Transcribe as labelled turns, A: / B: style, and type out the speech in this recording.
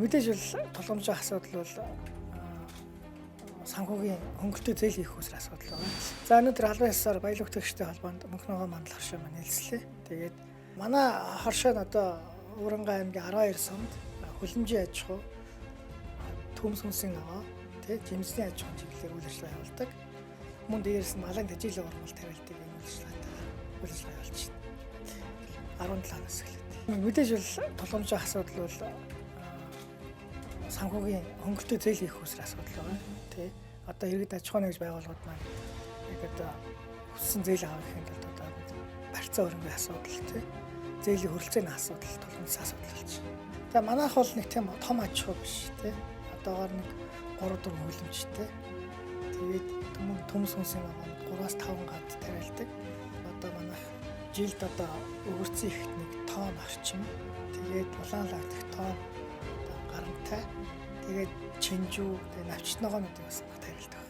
A: Мэдээж бол тулгамжийн асуудал бол санхүүгийн хөнгөлөлтөө зээл хийх хүсэр асуудал байна. За өнөөдөр албан ёсоор баялаг хөтлөгчтэй холбоонд мөнх ногоо мандал хоршоо маань хэлслээ. Тэгээд манай хоршоо нь одоо Өвөрнгай аймгийн 12 сумд хөлөмжийн аж ахуй, төмс хүнсийн ногоо, жимсний аж ахуйн чиглэлээр үйл ажиллагаа явуулдаг. Мөн дээрээс нь малын тэжээлийн ургамал тавилтыг үйл ажиллагаа явуулж байна. 17 оноос эхлээд. Мэдээж бол тулгамжийн асуудал бол санхүүгийн хөнгөлөлтөө зээл хийх хүсэр асуудал байна. Одоо иргэд аж ахуйн нэгж байгууллагууд маань яг одоо хүссэн зээл авах гэхэд одоо барьцаа өрөнгөний асуудал зээлийн хөрөлцөөний асуудал тулгамдсан асуудал болж байна. За манайх бол нэг тийм том аж ахуй биш одоогоор нэг 3-4 хөлөмжтэй. Тэгээд төмс хүнсийн ногоо 3-5 ганц тариалдаг. Одоо манайх жилд одоо өвөрцөн ихт нэг тонн орчим. Тэгээд улаан лаг дэх тонн гарамтай. Тэгээд чинжүү, навчт ногоонуудыг бас тариалдаг.